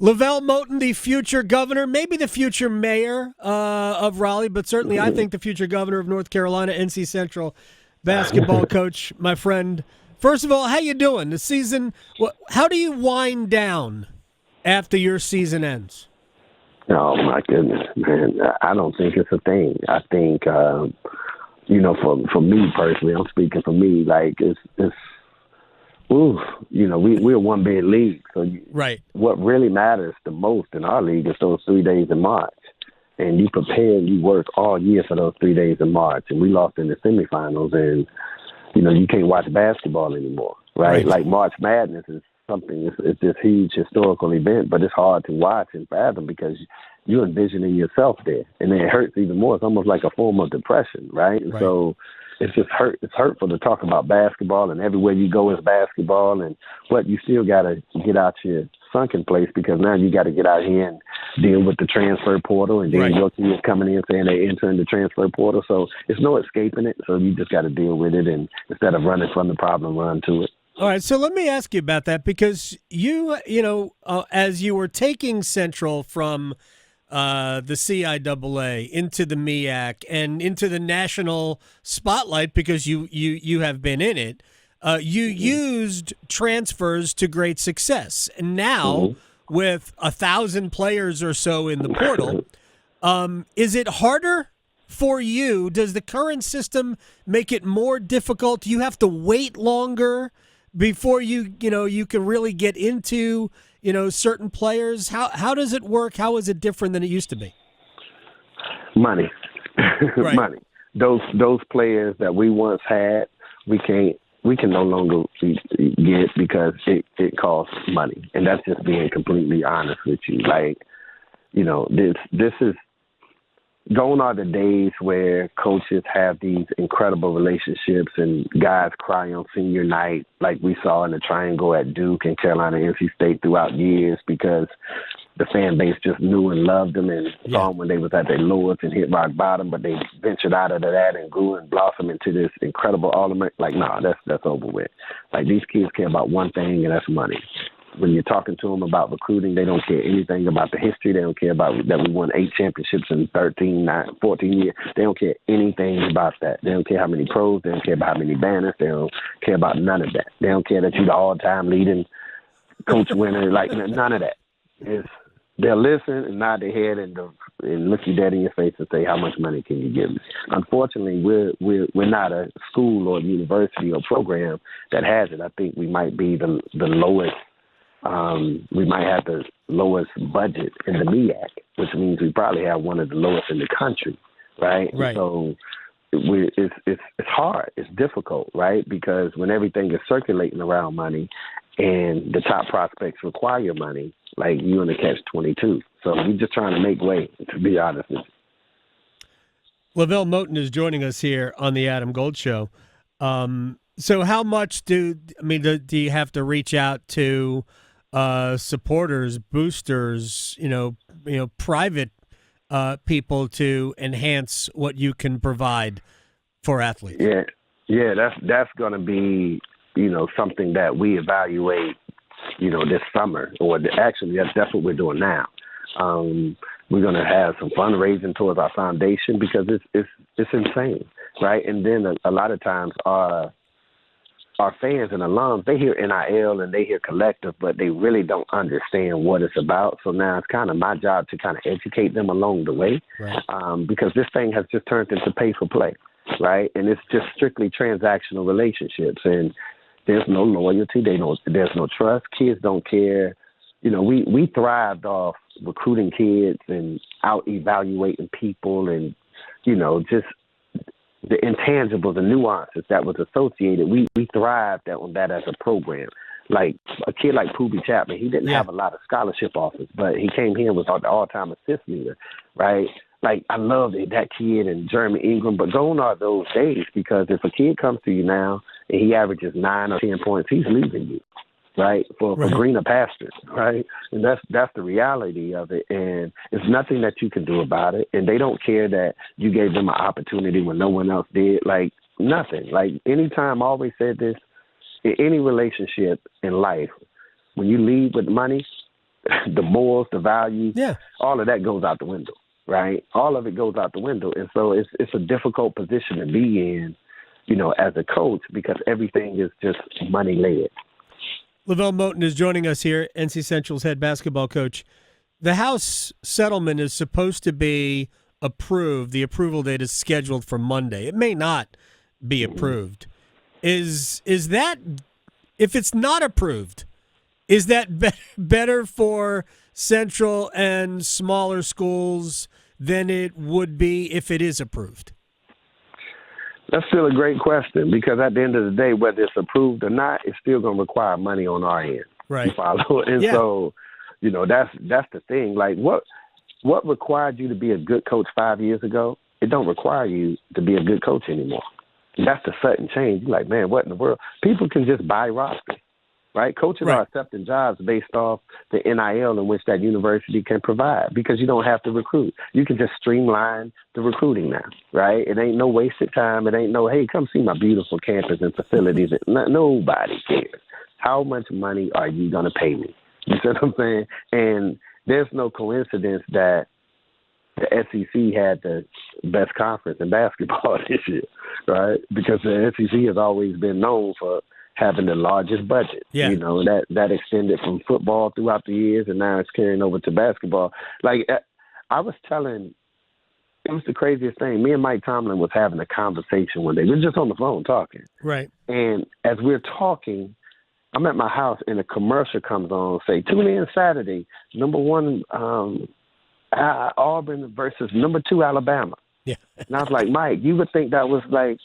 LeVelle Moton, the future governor, maybe the future mayor of Raleigh, but certainly I think the future governor of North Carolina, NC Central basketball coach, my friend. First of all, how you doing? The season, how do you wind down after your season ends? Oh, my goodness, man. I don't think it's a thing. I think, for me personally, I'm speaking for me, like we're one big league. So right. What really matters the most in our league is those 3 days in March. And you prepare and you work all year for those 3 days in March. And we lost in the semifinals, and, you can't watch basketball anymore, right? Like March Madness is something, it's this huge historical event, but it's hard to watch and fathom because you're envisioning yourself there. And then it hurts even more. It's almost like a form of depression, right? And so it's just it's hurtful to talk about basketball, and everywhere you go is basketball, but you still got to get out your sunken place because now you got to get out here and deal with the transfer portal, and then your kids coming in saying they entering the transfer portal. So it's no escaping it. So you just got to deal with it, and instead of running from the problem, run to it. All right, so let me ask you about that because as you were taking Central from the CIAA into the MEAC and into the national spotlight because you have been in it, you used transfers to great success. And now with 1,000 players or so in the portal, is it harder for you? Does the current system make it more difficult? Do you have to wait longer before you can really get into certain players? How does it work? How is it different than it used to be? Money. Money. Those players that we once had, we can no longer get because it costs money. And that's just being completely honest with you. Like, this is gone are the days where coaches have these incredible relationships and guys cry on senior night like we saw in the triangle at Duke and Carolina, NC State throughout years because the fan base just knew and loved them and saw them when they was at their lowest and hit rock bottom, but they ventured out of that and grew and blossomed into this incredible all-American. Like, that's over with. Like, these kids care about one thing, and that's money. When you're talking to them about recruiting, they don't care anything about the history. They don't care about that we won 8 championships in 14 years. They don't care anything about that. They don't care how many pros. They don't care about how many banners. They don't care about none of that. They don't care that you're the all-time leading coach winner. Like, none of that. They'll listen and nod their head and look you dead in your face and say, how much money can you give me? Unfortunately, we're not a school or university or program that has it. I think we might be the lowest. We might have the lowest budget in the MEAC, which means we probably have one of the lowest in the country, right? So it's hard. It's difficult, right? Because when everything is circulating around money and the top prospects require money, like you in the catch-22. So we're just trying to make way, to be honest with you. LeVelle Moton is joining us here on the Adam Gold Show. So how much do you have to reach out to supporters, boosters, private people to enhance what you can provide for athletes? Yeah, that's going to be something that we evaluate this summer, actually that's what we're doing now. We're going to have some fundraising towards our foundation because it's insane, right? And then a lot of times our fans and alums, they hear NIL and they hear collective, but they really don't understand what it's about. So now it's kind of my job to kind of educate them along the way, because this thing has just turned into pay for play, right? And it's just strictly transactional relationships, and there's no loyalty. There's no trust. Kids don't care. We thrived off recruiting kids and out evaluating people and, just the intangibles, the nuances that was associated. We thrived on that as a program. Like a kid like Poobie Chapman, he didn't have a lot of scholarship offers, but he came here and was the all-time assist leader, right? Like, I love that kid and Jeremy Ingram, but gone are those days because if a kid comes to you now and he averages 9 or 10 points, he's leaving you, right, for greener pastures, right? And that's the reality of it, and it's nothing that you can do about it, and they don't care that you gave them an opportunity when no one else did, like nothing. Like, anytime, I always said this, in any relationship in life, when you lead with money, the morals, the values, Yeah. all of that goes out the window, right? All of it goes out the window. And so it's a difficult position to be in, as a coach, because everything is just money-led. LeVelle Moton is joining us here, NC Central's head basketball coach. The House settlement is supposed to be approved. The approval date is scheduled for Monday. It may not be approved. Is that, if it's not approved, is that better for Central and smaller schools than it would be if it is approved? That's still a great question, because at the end of the day, whether it's approved or not, it's still going to require money on our end. Right. You follow? And so, that's the thing. Like, what required you to be a good coach 5 years ago? It don't require you to be a good coach anymore. That's the sudden change. You're like, man, what in the world? People can just buy rosters, right? Coaches are accepting jobs based off the NIL in which that university can provide, because you don't have to recruit. You can just streamline the recruiting now, right? It ain't no wasted time. It ain't no, hey, come see my beautiful campus and facilities. Nobody cares. How much money are you going to pay me? You see what I'm saying? And there's no coincidence that the SEC had the best conference in basketball this year, right? Because the SEC has always been known for having the largest budget. Yeah. That extended from football throughout the years, and now it's carrying over to basketball. Like, I was telling, it was the craziest thing. Me and Mike Tomlin was having a conversation one day. We were just on the phone talking. Right. And as we're talking, I'm at my house, and a commercial comes on, say, tune in Saturday, number 1 Auburn versus number 2 Alabama. Yeah. And I was like, Mike, you would think that was like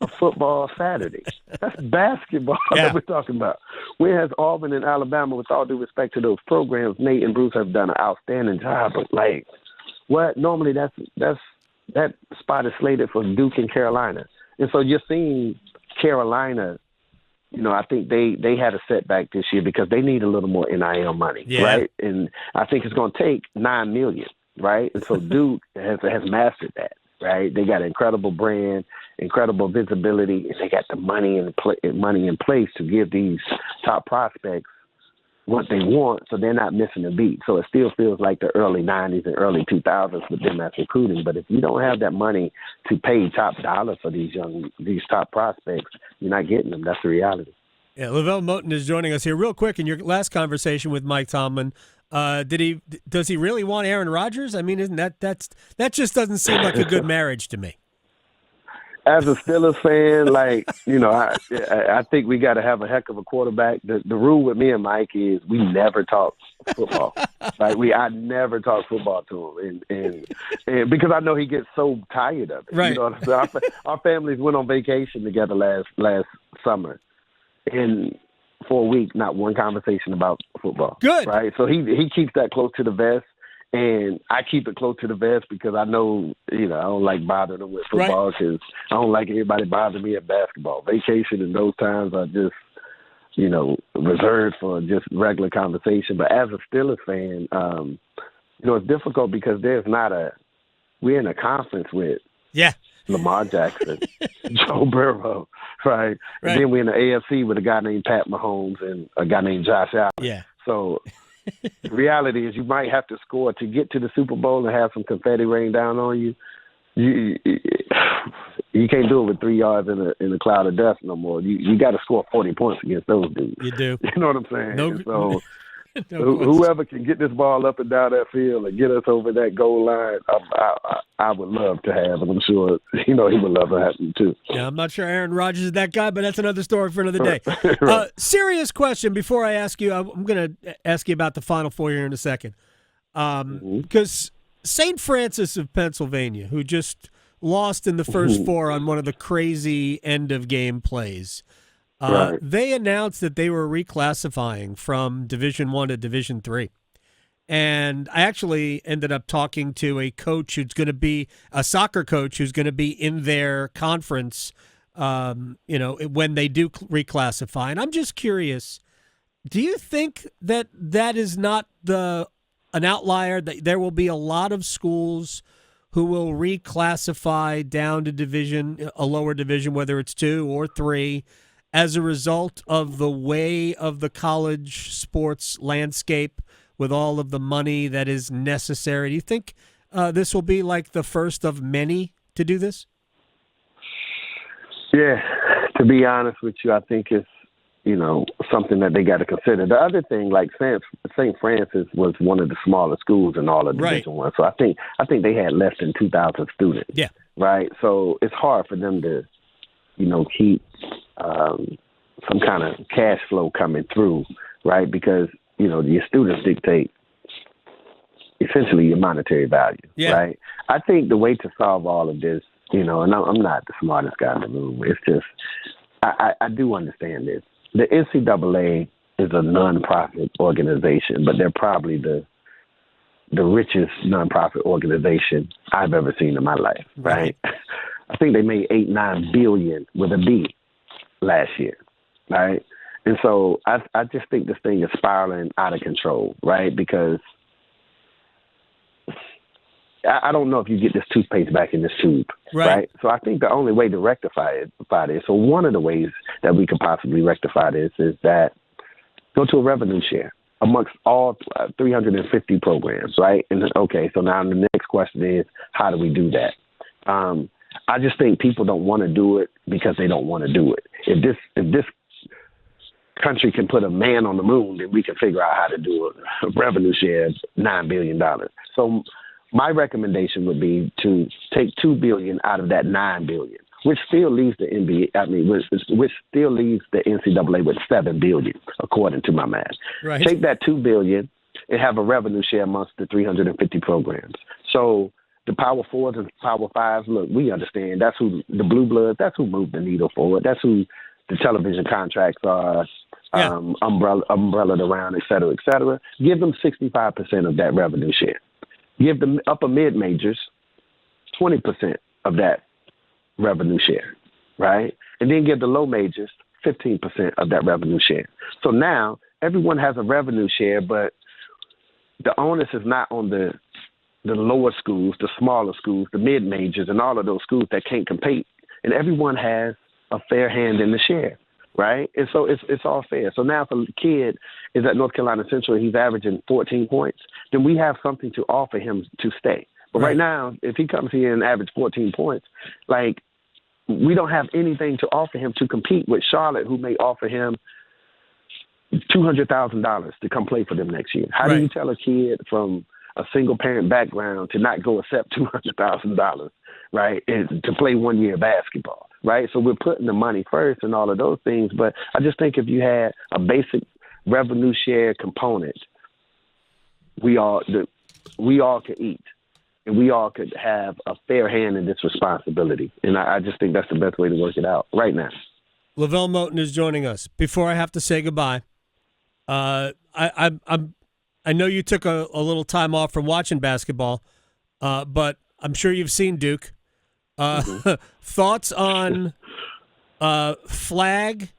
a football Saturday. That's basketball that we're talking about. Whereas Auburn and Alabama, with all due respect to those programs, Nate and Bruce have done an outstanding job. But like, what? Normally that spot is slated for Duke and Carolina. And so you're seeing Carolina, I think they had a setback this year because they need a little more NIL money, right? And I think it's going to take $9 million, right? And so Duke has mastered that, right? They got an incredible brand, incredible visibility, and they got the money in place to give these top prospects what they want, so they're not missing a beat. So it still feels like the early 90s and early 2000s with them as recruiting. But if you don't have that money to pay top dollar for these top prospects, you're not getting them. That's the reality. Yeah, LeVelle Moton is joining us here. Real quick, in your last conversation with Mike Tomlin, does he really want Aaron Rodgers? I mean, isn't that just doesn't seem like a good marriage to me. As a Steelers fan, I think we got to have a heck of a quarterback. The rule with me and Mike is we never talk football. I never talk football to him, and because I know he gets so tired of it. Right. Our families went on vacation together last summer, and for a week, not one conversation about football. Good. Right. So he keeps that close to the vest. And I keep it close to the vest because I know, I don't like bothering them with football because I don't like everybody bothering me at basketball. Vacation and those times are just, reserved for just regular conversation. But as a Steelers fan, it's difficult because we're in a conference with Lamar Jackson, Joe Burrow, right? And then we're in the AFC with a guy named Pat Mahomes and a guy named Josh Allen. Yeah. So the reality is you might have to score to get to the Super Bowl and have some confetti rain down on you. You can't do it with 3 yards in a cloud of dust no more. You got to score 40 points against those dudes. You do. You know what I'm saying? No, whoever can get this ball up and down that field and get us over that goal line, I would love to have, and I'm sure he would love to have them too. Yeah, I'm not sure Aaron Rodgers is that guy, but that's another story for another day. Right. Serious question before I ask you. I'm going to ask you about the Final Four here in a second. Because St. Francis of Pennsylvania, who just lost in the first four on one of the crazy end-of-game plays, they announced that they were reclassifying from Division I to Division III. And I actually ended up talking to a coach who's going to be a soccer coach who's going to be in their conference, when they do reclassify. And I'm just curious, do you think that is not an outlier, that there will be a lot of schools who will reclassify down to a lower division, whether it's 2 or 3, as a result of the way of the college sports landscape with all of the money that is necessary. Do you think this will be like the first of many to do this? Yeah, to be honest with you, I think it's, something that they got to consider. The other thing, like St. Francis was one of the smaller schools in all of Division One, so I think they had less than 2,000 students. Yeah, right. So it's hard for them to, keep some kind of cash flow coming through, right? Because your students dictate essentially your monetary value, right? I think the way to solve all of this, and I'm not the smartest guy in the room. It's just I do understand this. The NCAA is a nonprofit organization, but they're probably the richest nonprofit organization I've ever seen in my life, right? I think they made $8-9 billion with a B last year, right? And so I just think this thing is spiraling out of control, right? Because I don't know if you get this toothpaste back in this tube, right? So I think the only way to rectify this, so one of the ways that we could possibly rectify this is that go to a revenue share amongst all 350 programs, right? And okay, so now the next question is, how do we do that? I just think people don't want to do it because they don't want to do it. If this country can put a man on the moon, then we can figure out how to do a revenue share of $9 billion. So my recommendation would be to take $2 billion out of that $9 billion, which still leaves the NBA. Which still leaves the NCAA with $7 billion, according to my math. Right. Take that $2 billion and have a revenue share amongst the 350 programs. So the Power Fours and Power Fives, look, we understand that's who the Blue Bloods. That's who moved the needle forward. That's who the television contracts are umbrellaed around, et cetera, et cetera. Give them 65% of that revenue share. Give the upper mid-majors 20% of that revenue share, right? And then give the low majors 15% of that revenue share. So now everyone has a revenue share, but the onus is not on the lower schools, the smaller schools, the mid-majors, and all of those schools that can't compete. And everyone has a fair hand in the share, right? And so it's all fair. So now if a kid is at North Carolina Central and he's averaging 14 points, then we have something to offer him to stay. But right now, if he comes here and average 14 points, like, we don't have anything to offer him to compete with Charlotte, who may offer him $200,000 to come play for them next year. How do you tell a kid from a single-parent background to not go accept $200,000, right, and to play 1 year of basketball, right? So we're putting the money first and all of those things. But I just think if you had a basic revenue share component, we all could eat, and we all could have a fair hand in this responsibility. And I just think that's the best way to work it out right now. LeVelle Moton is joining us. Before I have to say goodbye, I know you took a little time off from watching basketball, but I'm sure you've seen Duke. Thoughts on Flagg,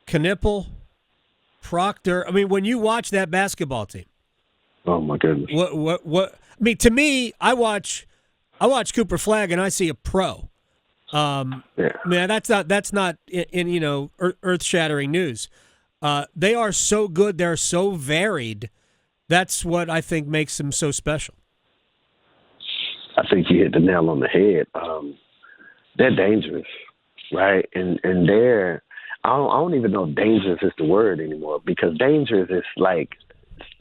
Knipple, Proctor? I mean, when you watch that basketball team, oh my goodness! What? I mean, to me, I watch Cooper Flagg and I see a pro. Man, that's not in earth-shattering news. They are so good. They're so varied. That's what I think makes them so special. I think you hit the nail on the head. They're dangerous, right? And they're I don't even know if dangerous is the word anymore, because dangerous is like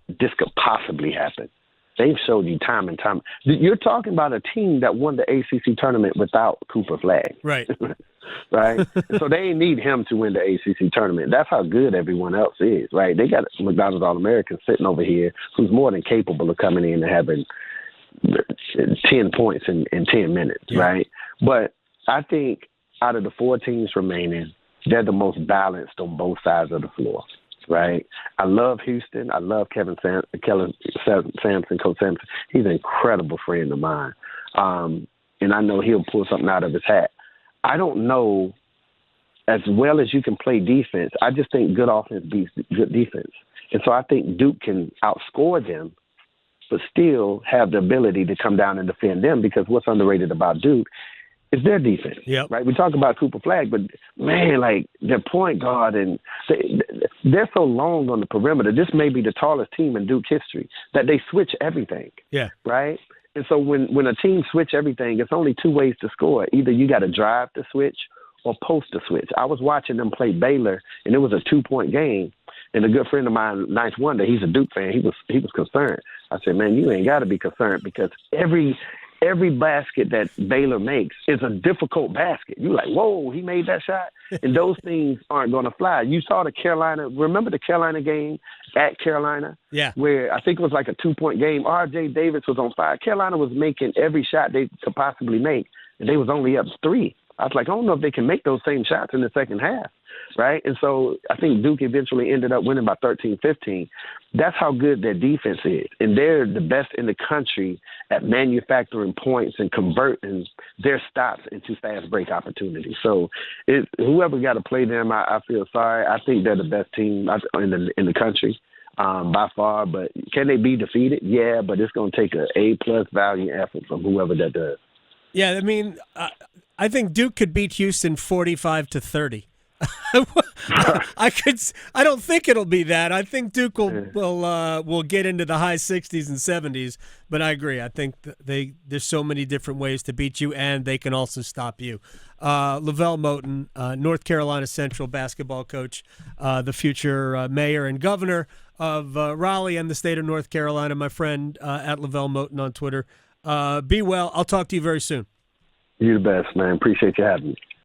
this could possibly happen. They've showed you time and time. You're talking about a team that won the ACC tournament without Cooper Flagg. Right. Right? So they ain't need him to win the ACC tournament. That's how good everyone else is, right? They got McDonald's All-American sitting over here who's more than capable of coming in and having 10 points in 10 minutes, right? But I think out of the four teams remaining, they're the most balanced on both sides of the floor. Right. I love Houston. I love Coach Sampson. He's an incredible friend of mine. And I know he'll pull something out of his hat. I don't know, as well as you can play defense, I just think good offense beats good defense. And so I think Duke can outscore them, but still have the ability to come down and defend them, because what's underrated about Duke It's their defense, right? We talk about Cooper Flag, but man, like their point guard and they're so long on the perimeter. This may be the tallest team in Duke history that they switch everything, right? And so when a team switch everything, it's only two ways to score. Either you got to drive the switch or post the switch. I was watching them play Baylor, and it was a 2-point game. And a good friend of mine, Ninth Wonder, he's a Duke fan. He was concerned. I said, man, you ain't got to be concerned because every basket that Baylor makes is a difficult basket. You're like, whoa, he made that shot? And those things aren't going to fly. You saw remember the Carolina game at Carolina? Yeah. Where I think it was like a 2-point game. R.J. Davis was on fire. Carolina was making every shot they could possibly make, and they was only up 3. I was like, I don't know if they can make those same shots in the second half, right? And so I think Duke eventually ended up winning by 13-15. That's how good their defense is. And they're the best in the country at manufacturing points and converting their stops into fast break opportunities. So whoever got to play them, I feel sorry. I think they're the best team in the country by far. But can they be defeated? Yeah, but it's going to take an A+ value effort from whoever that does. Yeah, I mean, I think Duke could beat Houston 45-30. I don't think it'll be that. I think Duke will get into the high 60s and 70s. But I agree. I think there's so many different ways to beat you, and they can also stop you. LeVelle Moton, North Carolina Central basketball coach, the future mayor and governor of Raleigh and the state of North Carolina. My friend at LeVelle Moton on Twitter. Be well. I'll talk to you very soon. You're the best, man. Appreciate you having me.